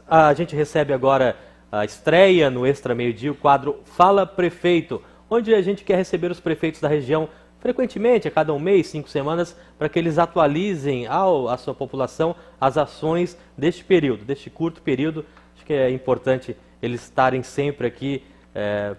a gente recebe agora a estreia no Extra Meio-Dia, o quadro Fala Prefeito, onde a gente quer receber os prefeitos da região frequentemente, a cada um mês, 5 semanas, para que eles atualizem à sua população as ações deste período, deste curto período. Acho que é importante eles estarem sempre aqui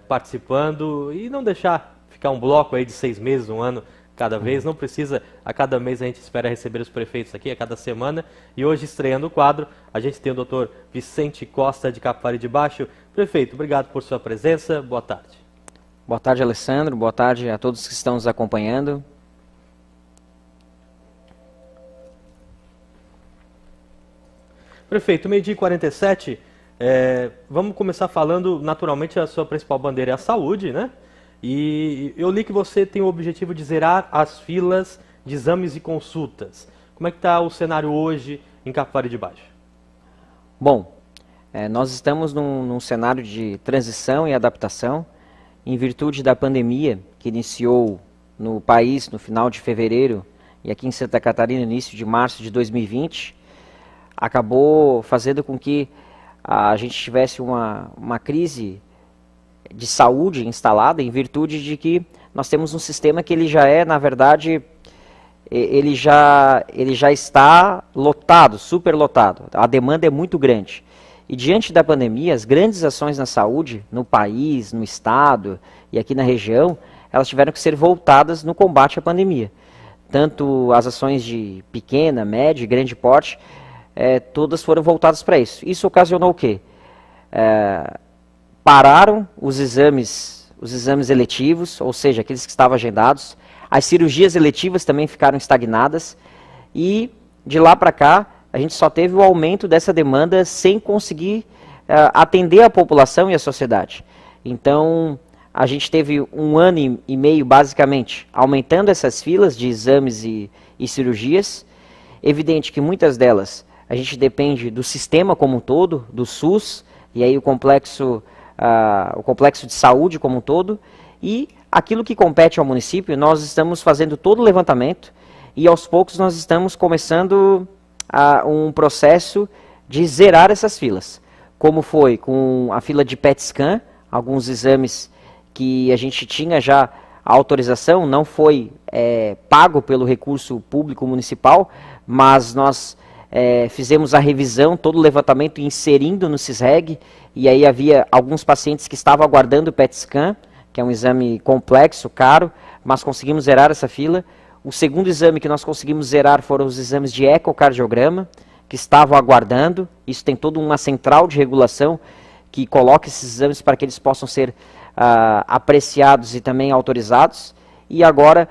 participando e não deixar ficar um bloco aí de 6 meses, um ano cada vez. Não precisa, a cada mês a gente espera receber os prefeitos aqui, a cada semana. E hoje, estreando o quadro, a gente tem o Dr. Vicente Costa de Capivari de Baixo. Prefeito, obrigado por sua presença, boa tarde. Boa tarde, Alessandro, boa tarde a todos que estão nos acompanhando. Prefeito, 12h47, vamos começar falando, naturalmente, a sua principal bandeira é a saúde, né? E eu li que você tem o objetivo de zerar as filas de exames e consultas. Como é que está o cenário hoje em Capivari de Baixo? Bom, nós estamos num cenário de transição e adaptação, em virtude da pandemia que iniciou no país no final de fevereiro e aqui em Santa Catarina no início de março de 2020, acabou fazendo com que a gente tivesse uma crise de saúde instalada, em virtude de que nós temos um sistema que ele já é, na verdade, ele já está lotado, superlotado. A demanda é muito grande. E diante da pandemia, as grandes ações na saúde, no país, no estado e aqui na região, elas tiveram que ser voltadas no combate à pandemia. Tanto as ações de pequena, média e grande porte, todas foram voltadas para isso. Isso ocasionou o quê? Pararam os exames eletivos, ou seja, aqueles que estavam agendados. As cirurgias eletivas também ficaram estagnadas. E de lá para cá, a gente só teve o aumento dessa demanda sem conseguir atender a população e a sociedade. Então, a gente teve 1 ano e meio, basicamente, aumentando essas filas de exames e cirurgias. Evidente que muitas delas a gente depende do sistema como um todo, do SUS, e aí o complexo de saúde como um todo, e aquilo que compete ao município, nós estamos fazendo todo o levantamento, e aos poucos nós estamos começando um processo de zerar essas filas, como foi com a fila de PET scan, alguns exames que a gente tinha já a autorização, não foi pago pelo recurso público municipal, mas nós fizemos a revisão, todo o levantamento inserindo no CISREG, e aí havia alguns pacientes que estavam aguardando o PET scan, que é um exame complexo, caro, mas conseguimos zerar essa fila. O segundo exame que nós conseguimos zerar foram os exames de ecocardiograma, que estavam aguardando. Isso tem toda uma central de regulação que coloca esses exames para que eles possam ser apreciados e também autorizados. E agora,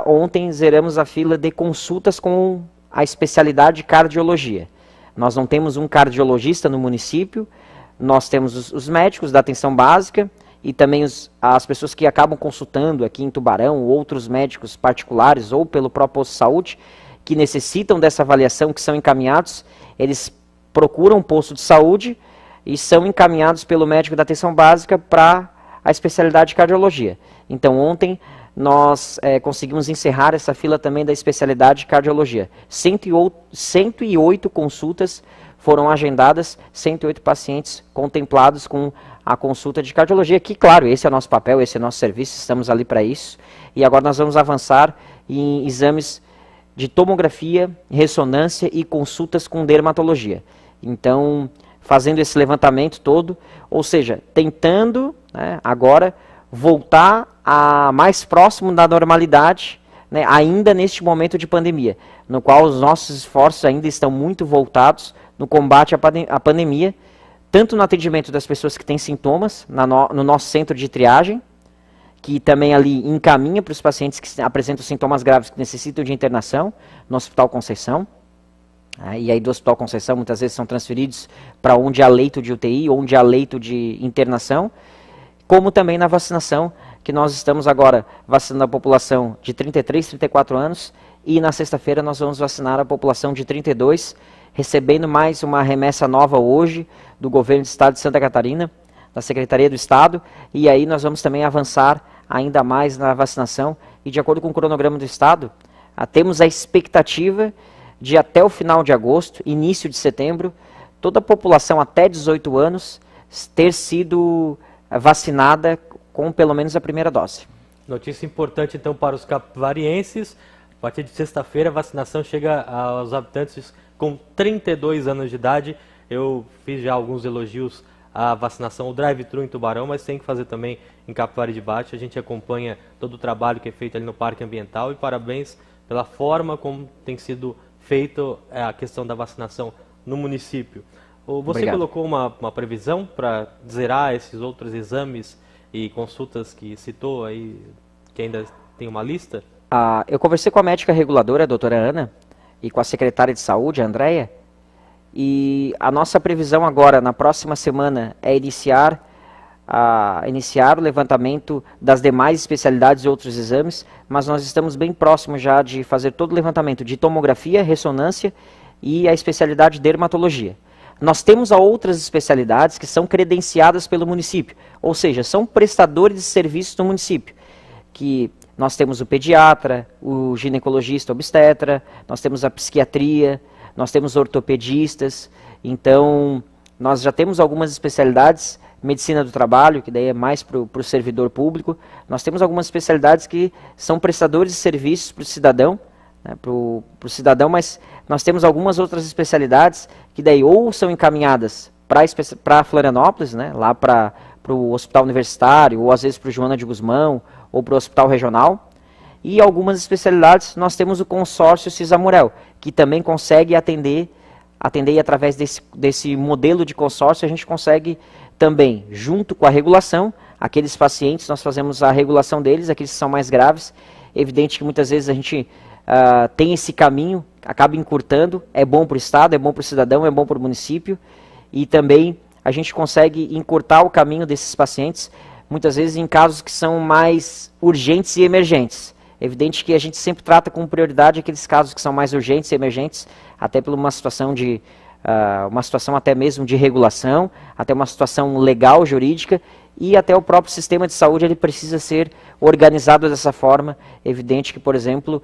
ontem, zeramos a fila de consultas com a especialidade de cardiologia. Nós não temos um cardiologista no município, nós temos os médicos da atenção básica e também as pessoas que acabam consultando aqui em Tubarão, outros médicos particulares ou pelo próprio posto de saúde, que necessitam dessa avaliação, que são encaminhados, eles procuram um posto de saúde e são encaminhados pelo médico da atenção básica para a especialidade de cardiologia. Então ontem nós conseguimos encerrar essa fila também da especialidade de cardiologia. 108 consultas foram agendadas, 108 pacientes contemplados com a consulta de cardiologia, que, claro, esse é o nosso papel, esse é o nosso serviço, estamos ali para isso. E agora nós vamos avançar em exames de tomografia, ressonância e consultas com dermatologia. Então, fazendo esse levantamento todo, ou seja, tentando, né, agora voltar a mais próximo da normalidade, né, ainda neste momento de pandemia, no qual os nossos esforços ainda estão muito voltados no combate à pandemia, tanto no atendimento das pessoas que têm sintomas, no nosso centro de triagem, que também ali encaminha para os pacientes que apresentam sintomas graves que necessitam de internação, no Hospital Conceição. E aí do Hospital Conceição muitas vezes são transferidos para onde há leito de UTI, onde há leito de internação, como também na vacinação, que nós estamos agora vacinando a população de 33, 34 anos, e na sexta-feira nós vamos vacinar a população de 32, recebendo mais uma remessa nova hoje do Governo do Estado de Santa Catarina, da Secretaria do Estado, e aí nós vamos também avançar ainda mais na vacinação, e de acordo com o cronograma do Estado, temos a expectativa de até o final de agosto, início de setembro, toda a população até 18 anos ter sido vacinada com pelo menos a primeira dose. Notícia importante então para os capivarienses. A partir de sexta-feira a vacinação chega aos habitantes com 32 anos de idade. Eu fiz já alguns elogios à vacinação, o drive-thru em Tubarão, mas tem que fazer também em Capivari de Baixo. A gente acompanha todo o trabalho que é feito ali no Parque Ambiental e parabéns pela forma como tem sido feita a questão da vacinação no município. Você Obrigado. colocou uma previsão para zerar esses outros exames e consultas que citou aí, que ainda tem uma lista? Eu conversei com a médica reguladora, a doutora Ana, e com a secretária de saúde, a Andréia, e a nossa previsão agora, na próxima semana, é iniciar o levantamento das demais especialidades e outros exames, mas nós estamos bem próximos já de fazer todo o levantamento de tomografia, ressonância e a especialidade de dermatologia. Nós temos outras especialidades que são credenciadas pelo município, ou seja, são prestadores de serviços no município, que nós temos o pediatra, o ginecologista obstetra, nós temos a psiquiatria, nós temos ortopedistas, então nós já temos algumas especialidades, medicina do trabalho, que daí é mais para o servidor público, nós temos algumas especialidades que são prestadores de serviços para o cidadão, né, para o cidadão, mas nós temos algumas outras especialidades que daí ou são encaminhadas para Florianópolis, né, lá para o hospital universitário, ou às vezes para o Joana de Guzmão, ou para o hospital regional, e algumas especialidades nós temos o consórcio Cisamurel, que também consegue atender e através desse modelo de consórcio a gente consegue também, junto com a regulação, aqueles pacientes, nós fazemos a regulação deles, aqueles que são mais graves, evidente que muitas vezes a gente tem esse caminho, acaba encurtando, é bom para o Estado, é bom para o cidadão, é bom para o município, e também a gente consegue encurtar o caminho desses pacientes, muitas vezes em casos que são mais urgentes e emergentes. É evidente que a gente sempre trata com prioridade aqueles casos que são mais urgentes e emergentes, até por uma situação até mesmo de regulação, até uma situação legal, jurídica, e até o próprio sistema de saúde ele precisa ser organizado dessa forma. É evidente que, por exemplo,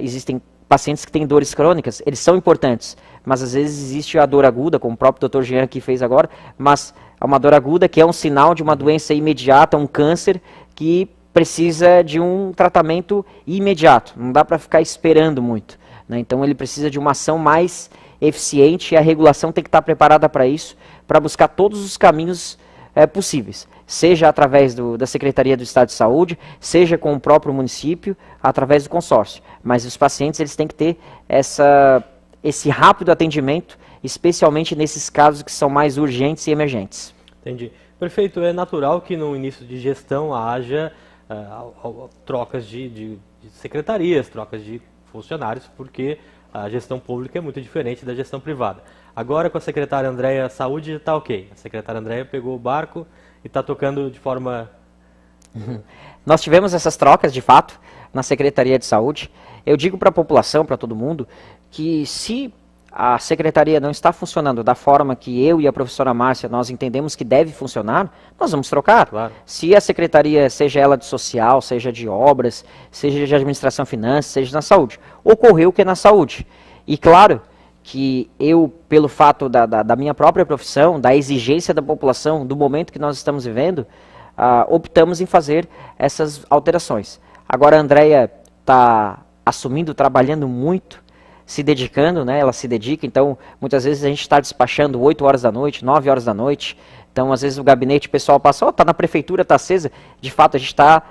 existem pacientes que têm dores crônicas, eles são importantes, mas às vezes existe a dor aguda, como o próprio Dr. Jean aqui fez agora, mas é uma dor aguda que é um sinal de uma doença imediata, um câncer, que precisa de um tratamento imediato, não dá para ficar esperando muito, né? Então ele precisa de uma ação mais eficiente e a regulação tem que estar preparada para isso, para buscar todos os caminhos possíveis, seja através da Secretaria do Estado de Saúde, seja com o próprio município, através do consórcio. Mas os pacientes eles têm que ter esse rápido atendimento, especialmente nesses casos que são mais urgentes e emergentes. Entendi. Prefeito, é natural que no início de gestão haja trocas de secretarias, trocas de funcionários, porque a gestão pública é muito diferente da gestão privada. Agora com a secretária Andréia, a saúde está ok. A secretária Andréia pegou o barco e está tocando de forma... Nós tivemos essas trocas, de fato, na Secretaria de Saúde. Eu digo para a população, para todo mundo, que se a secretaria não está funcionando da forma que eu e a professora Márcia nós entendemos que deve funcionar, nós vamos trocar. Claro. Se a secretaria, seja ela de social, seja de obras, seja de administração finanças, seja na saúde, ocorreu o que é na saúde. E claro que eu, pelo fato da minha própria profissão, da exigência da população, do momento que nós estamos vivendo, optamos em fazer essas alterações. Agora a Andréia está assumindo, trabalhando muito, se dedicando, né? Ela se dedica, então muitas vezes a gente está despachando 8 horas da noite, 9 horas da noite, então às vezes o gabinete o pessoal passa, está na prefeitura, está acesa, de fato a gente está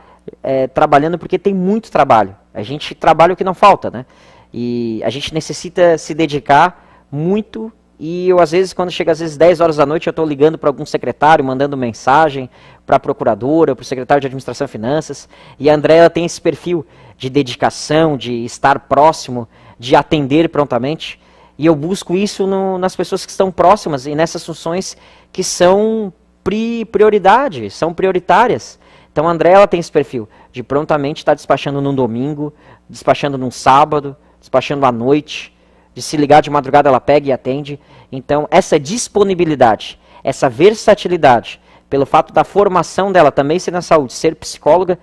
trabalhando porque tem muito trabalho, a gente trabalha o que não falta, né? E a gente necessita se dedicar muito, e eu às vezes, quando chega às vezes 10 horas da noite, eu estou ligando para algum secretário, mandando mensagem para a procuradora, para o secretário de administração e finanças, e a Andréia tem esse perfil de dedicação, de estar próximo, de atender prontamente, e eu busco isso nas pessoas que estão próximas e nessas funções que são prioridade, são prioritárias. Então a Andréia ela tem esse perfil de prontamente estar despachando num domingo, despachando num sábado, despachando à noite, de se ligar de madrugada ela pega e atende. Então essa disponibilidade, essa versatilidade, pelo fato da formação dela também ser na saúde, ser psicóloga,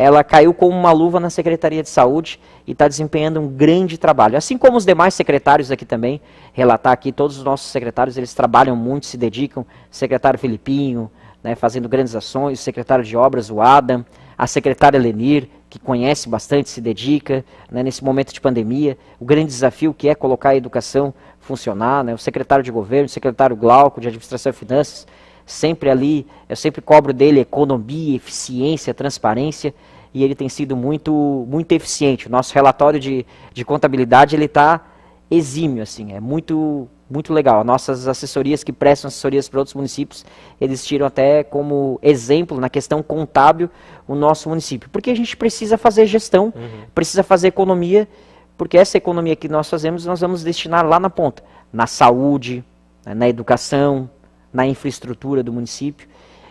ela caiu como uma luva na Secretaria de Saúde e está desempenhando um grande trabalho. Assim como os demais secretários aqui também, relatar aqui, todos os nossos secretários, eles trabalham muito, se dedicam, o secretário Felipinho, né, fazendo grandes ações, o secretário de Obras, o Adam, a secretária Lenir, que conhece bastante, se dedica, né, nesse momento de pandemia, o grande desafio que é colocar a educação funcionar, né, o secretário de Governo, o secretário Glauco, de Administração e Finanças, sempre ali, eu sempre cobro dele economia, eficiência, transparência, e ele tem sido muito eficiente. O nosso relatório de contabilidade, ele está exímio, assim, é muito legal. Nossas assessorias que prestam assessorias para outros municípios, eles tiram até como exemplo, na questão contábil, o nosso município. Porque a gente precisa fazer gestão, precisa fazer economia, porque essa economia que nós fazemos, nós vamos destinar lá na ponta, na saúde, na educação, na infraestrutura do município,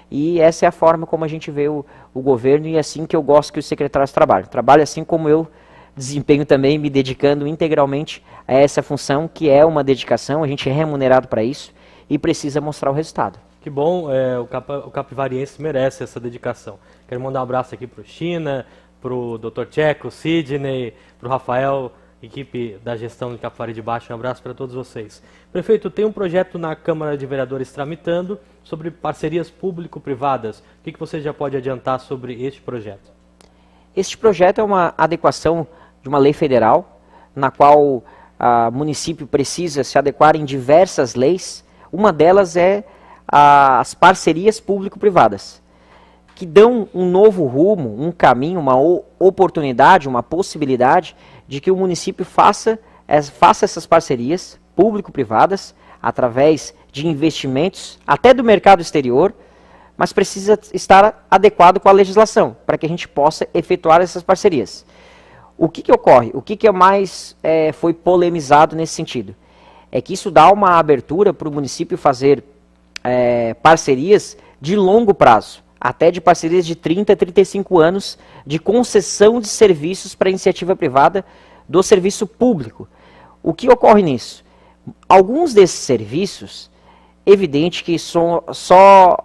e essa é a forma como a gente vê o governo, e é assim que eu gosto que os secretários trabalhem. Trabalho assim como eu desempenho também, me dedicando integralmente a essa função, que é uma dedicação, a gente é remunerado para isso, e precisa mostrar o resultado. Que bom, o capivariense merece essa dedicação. Quero mandar um abraço aqui para o China, para o Dr. Tcheco, Sidney, para o Rafael, equipe da gestão de Capivari de Baixo, um abraço para todos vocês. Prefeito, tem um projeto na Câmara de Vereadores tramitando sobre parcerias público-privadas. O que você já pode adiantar sobre este projeto? Este projeto é uma adequação de uma lei federal, na qual o município precisa se adequar em diversas leis. Uma delas é as parcerias público-privadas, que dão um novo rumo, um caminho, uma oportunidade, uma possibilidade de que o município faça essas parcerias público-privadas através de investimentos, até do mercado exterior, mas precisa estar adequado com a legislação, para que a gente possa efetuar essas parcerias. O que ocorre? O que mais foi polemizado nesse sentido? É que isso dá uma abertura para o município fazer parcerias de longo prazo, até de parcerias de 30 a 35 anos de concessão de serviços para iniciativa privada do serviço público. O que ocorre nisso? Alguns desses serviços, evidente que só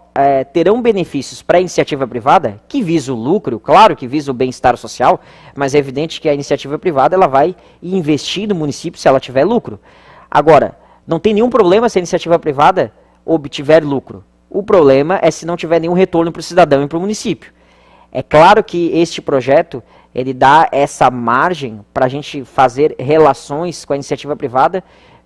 terão benefícios para a iniciativa privada, que visa o lucro, claro que visa o bem-estar social, mas é evidente que a iniciativa privada ela vai investir no município se ela tiver lucro. Agora, não tem nenhum problema se a iniciativa privada obtiver lucro. O problema é se não tiver nenhum retorno para o cidadão e para o município. É claro que este projeto, ele dá essa margem para a gente fazer relações com a iniciativa privada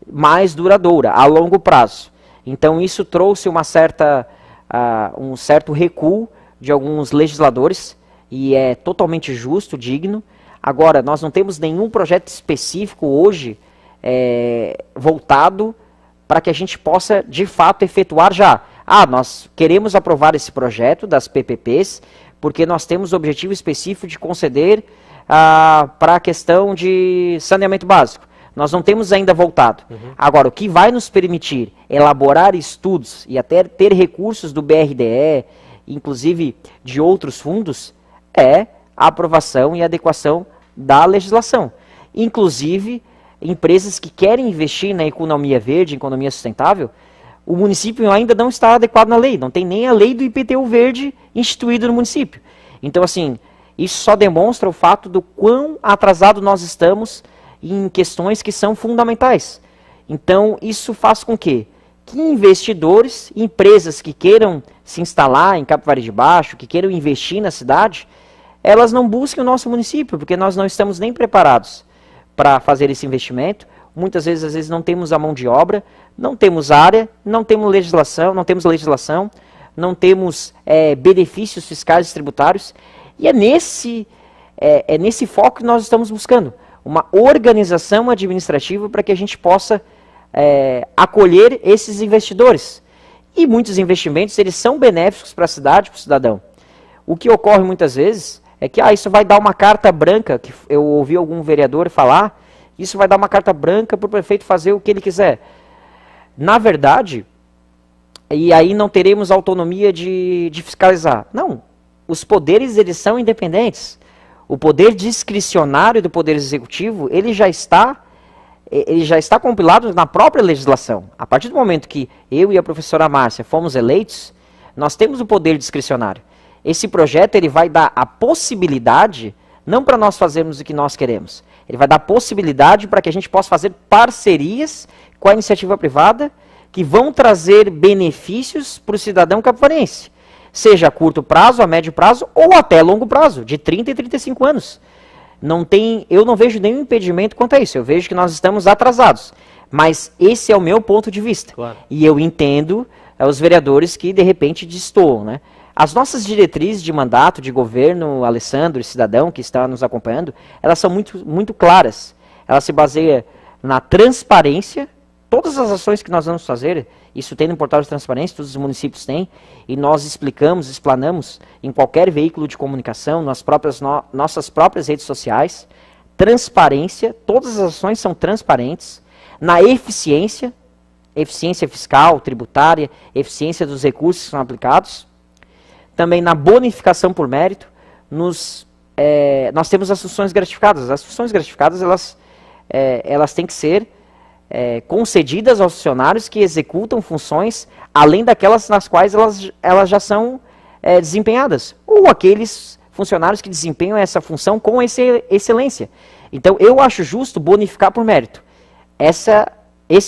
mais duradoura, a longo prazo. Então isso trouxe um certo recuo de alguns legisladores, e é totalmente justo, digno. Agora, nós não temos nenhum projeto específico hoje voltado para que a gente possa, de fato, efetuar já. Nós queremos aprovar esse projeto das PPPs, porque nós temos o objetivo específico de conceder para a questão de saneamento básico. Nós não temos ainda voltado. Agora, o que vai nos permitir elaborar estudos e até ter recursos do BRDE, inclusive de outros fundos, é a aprovação e adequação da legislação. Inclusive, empresas que querem investir na economia verde, economia sustentável, o município ainda não está adequado na lei, não tem nem a lei do IPTU verde instituída no município. Então, assim, isso só demonstra o fato do quão atrasado nós estamos em questões que são fundamentais. Então, isso faz com que investidores, empresas que queiram se instalar em Capivari de Baixo, que queiram investir na cidade, elas não busquem o nosso município, porque nós não estamos nem preparados para fazer esse investimento. Muitas vezes, às vezes, não temos a mão de obra, não temos área, não temos legislação, não temos benefícios fiscais e tributários, e é nesse foco que nós estamos buscando, uma organização administrativa para que a gente possa acolher esses investidores. E muitos investimentos, eles são benéficos para a cidade, para o cidadão. O que ocorre muitas vezes é que isso vai dar uma carta branca, que eu ouvi algum vereador falar, isso vai dar uma carta branca para o prefeito fazer o que ele quiser. Na verdade, e aí não teremos autonomia de fiscalizar. Não, os poderes, eles são independentes. O poder discricionário do Poder Executivo, ele já está compilado na própria legislação. A partir do momento que eu e a professora Márcia fomos eleitos, nós temos o poder discricionário. Esse projeto ele vai dar a possibilidade, não para nós fazermos o que nós queremos, ele vai dar possibilidade para que a gente possa fazer parcerias com a iniciativa privada que vão trazer benefícios para o cidadão capivarense, seja a curto prazo, a médio prazo ou até a longo prazo, de 30 e 35 anos. Eu não vejo nenhum impedimento quanto a isso, eu vejo que nós estamos atrasados, mas esse é o meu ponto de vista. Claro. E eu entendo os vereadores que de repente destoam, né? As nossas diretrizes de mandato, de governo, Alessandro e cidadão que está nos acompanhando, elas são muito claras. Elas se baseiam na transparência. Todas as ações que nós vamos fazer, isso tem no portal de transparência, todos os municípios têm, e nós explanamos em qualquer veículo de comunicação, nas nossas próprias redes sociais. Transparência, todas as ações são transparentes. Na eficiência fiscal, tributária, eficiência dos recursos que são aplicados. Também na bonificação por mérito, nós temos as funções gratificadas. As funções gratificadas, elas têm que ser concedidas aos funcionários que executam funções além daquelas nas quais elas já são desempenhadas. Ou aqueles funcionários que desempenham essa função com excelência. Então, eu acho justo bonificar por mérito. Esse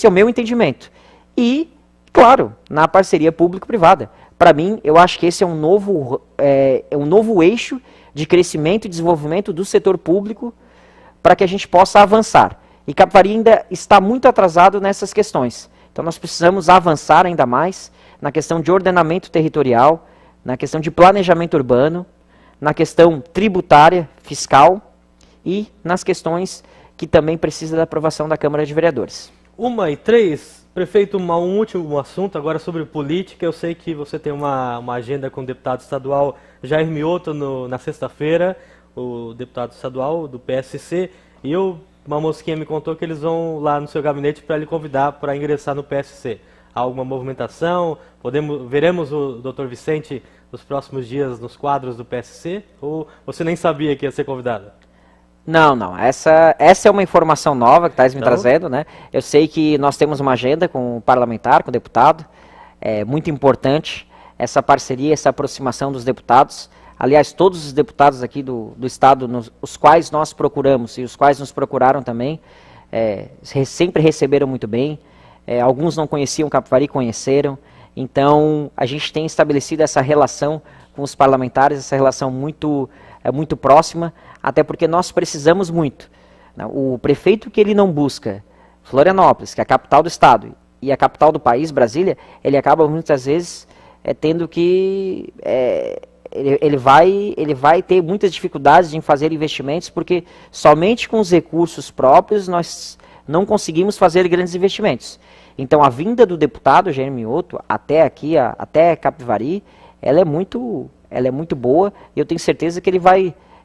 é o meu entendimento. E, claro, na parceria público-privada. Para mim, eu acho que esse é um novo eixo de crescimento e desenvolvimento do setor público para que a gente possa avançar. E Capivari ainda está muito atrasado nessas questões. Então nós precisamos avançar ainda mais na questão de ordenamento territorial, na questão de planejamento urbano, na questão tributária, fiscal e nas questões que também precisa da aprovação da Câmara de Vereadores. 1h03, prefeito, um último assunto agora sobre política. Eu sei que você tem uma agenda com o deputado estadual Jair Mioto na sexta-feira, o deputado estadual do PSC, e uma mosquinha me contou que eles vão lá no seu gabinete para lhe convidar para ingressar no PSC. Há alguma movimentação? Veremos o doutor Vicente nos próximos dias nos quadros do PSC? Ou você nem sabia que ia ser convidado? Não. Essa é uma informação nova que está me trazendo, né? Eu sei que nós temos uma agenda com o parlamentar, com o deputado. É muito importante essa parceria, essa aproximação dos deputados. Aliás, todos os deputados aqui do Estado, os quais nós procuramos e os quais nos procuraram também, sempre receberam muito bem. Alguns não conheciam Capivari, conheceram. Então, a gente tem estabelecido essa relação com os parlamentares, essa relação muito próxima, até porque nós precisamos muito. O prefeito que ele não busca Florianópolis, que é a capital do Estado, e a capital do país, Brasília, ele acaba muitas vezes tendo que... Ele vai ter muitas dificuldades em fazer investimentos, porque somente com os recursos próprios nós não conseguimos fazer grandes investimentos. Então a vinda do deputado Jair Mioto até aqui, até Capivari, ela é muito boa, e eu tenho certeza que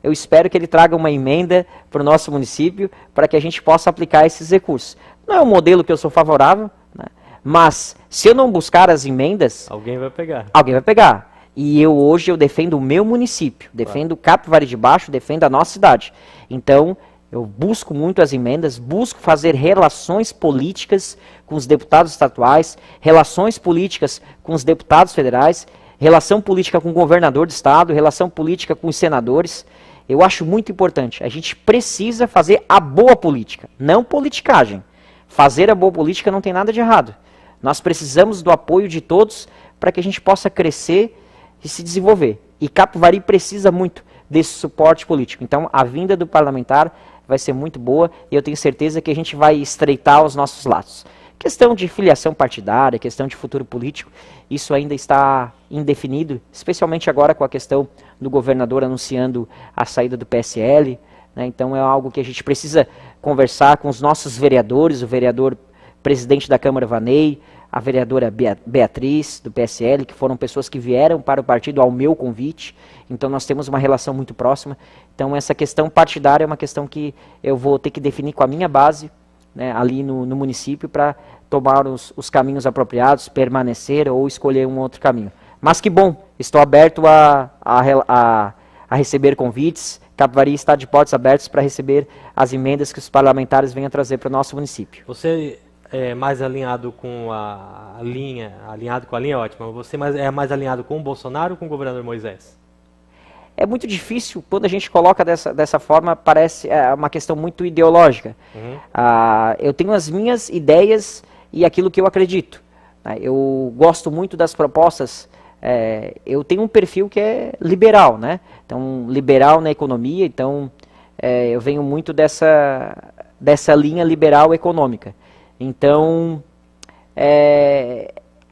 eu espero que ele traga uma emenda para o nosso município, para que a gente possa aplicar esses recursos. Não é um modelo que eu sou favorável, né? Mas se eu não buscar as emendas... Alguém vai pegar. Alguém vai pegar. E hoje eu defendo o meu município, defendo Capivari de Baixo, defendo a nossa cidade. Então, eu busco muito as emendas, busco fazer relações políticas com os deputados estaduais, relações políticas com os deputados federais, relação política com o governador do estado, relação política com os senadores. Eu acho muito importante. A gente precisa fazer a boa política, não politicagem. Fazer a boa política não tem nada de errado. Nós precisamos do apoio de todos para que a gente possa crescer e se desenvolver. E Capivari precisa muito desse suporte político. Então, a vinda do parlamentar vai ser muito boa e eu tenho certeza que a gente vai estreitar os nossos laços. Questão de filiação partidária, questão de futuro político, isso ainda está indefinido, especialmente agora com a questão do governador anunciando a saída do PSL, né? Então, é algo que a gente precisa conversar com os nossos vereadores, o vereador presidente da Câmara, Vanei, a vereadora Beatriz, do PSL, que foram pessoas que vieram para o partido ao meu convite. Então nós temos uma relação muito próxima. Então essa questão partidária é uma questão que eu vou ter que definir com a minha base, né, ali no município, para tomar os caminhos apropriados, permanecer ou escolher um outro caminho. Mas que bom, estou aberto a receber convites. Capivari está de portas abertas para receber as emendas que os parlamentares venham trazer para o nosso município. Você mais alinhado com a linha, alinhado com a linha é ótima, você é mais alinhado com o Bolsonaro ou com o governador Moisés? é muito difícil, quando a gente coloca dessa forma, parece uma questão muito ideológica. Eu tenho as minhas ideias e aquilo que eu acredito. Né? Eu gosto muito das propostas, eu tenho um perfil que é liberal, né? Então, liberal na economia, então eu venho muito dessa linha liberal econômica. Então,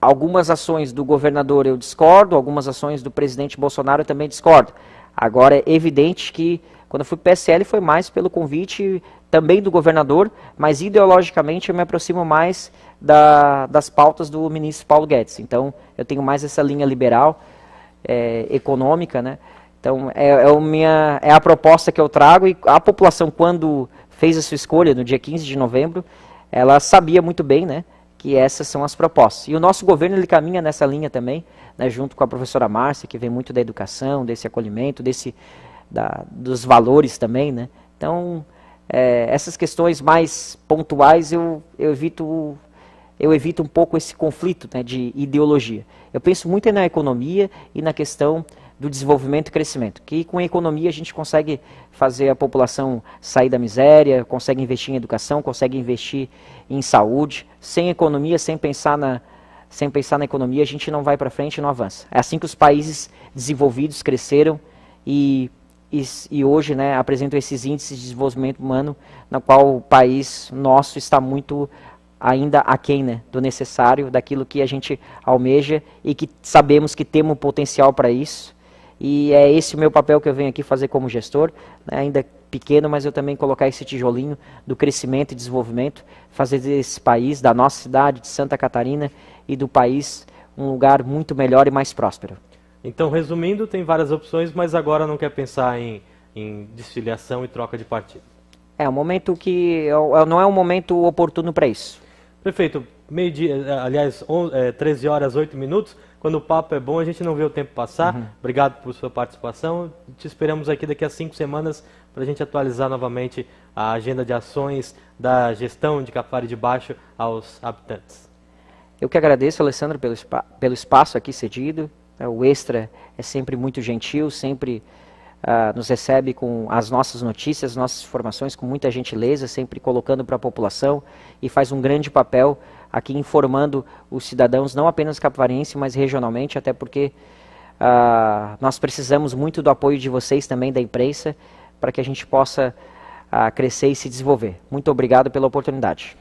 algumas ações do governador eu discordo, algumas ações do presidente Bolsonaro eu também discordo. Agora, é evidente que, quando eu fui para o PSL, foi mais pelo convite também do governador, mas ideologicamente eu me aproximo mais das pautas do ministro Paulo Guedes. Então, eu tenho mais essa linha liberal, econômica, né? Então, é a proposta que eu trago, e a população, quando fez a sua escolha, no dia 15 de novembro, ela sabia muito bem, né, que essas são as propostas. E o nosso governo, ele caminha nessa linha também, né, junto com a professora Márcia, que vem muito da educação, desse acolhimento, dos valores também, né. Então, essas questões mais pontuais, eu evito um pouco esse conflito, né, de ideologia. Eu penso muito na economia e na questão do desenvolvimento e crescimento, que com a economia a gente consegue fazer a população sair da miséria, consegue investir em educação, consegue investir em saúde. Sem economia, sem pensar na economia, a gente não vai para frente e não avança. É assim que os países desenvolvidos cresceram e hoje, né, apresentam esses índices de desenvolvimento humano, na qual o país nosso está muito ainda aquém, né, do necessário, daquilo que a gente almeja e que sabemos que temos potencial para isso. E é esse o meu papel que eu venho aqui fazer como gestor, né, ainda pequeno, mas eu também colocar esse tijolinho do crescimento e desenvolvimento, fazer desse país, da nossa cidade, de Santa Catarina e do país, um lugar muito melhor e mais próspero. Então, resumindo, tem várias opções, mas agora não quer pensar em desfiliação e troca de partido. É um momento que não é um momento oportuno para isso. Prefeito, meio-dia, aliás, 13 horas 8 minutos, quando o papo é bom, a gente não vê o tempo passar. Obrigado por sua participação. Te esperamos aqui daqui a 5 semanas para a gente atualizar novamente a agenda de ações da gestão de Capivari de Baixo aos habitantes. Eu que agradeço, Alessandro, pelo espaço aqui cedido. O Extra é sempre muito gentil, sempre nos recebe com as nossas notícias, nossas informações com muita gentileza, sempre colocando para a população, e faz um grande papel aqui informando os cidadãos, não apenas capivariense, mas regionalmente, até porque nós precisamos muito do apoio de vocês também, da imprensa, para que a gente possa crescer e se desenvolver. Muito obrigado pela oportunidade.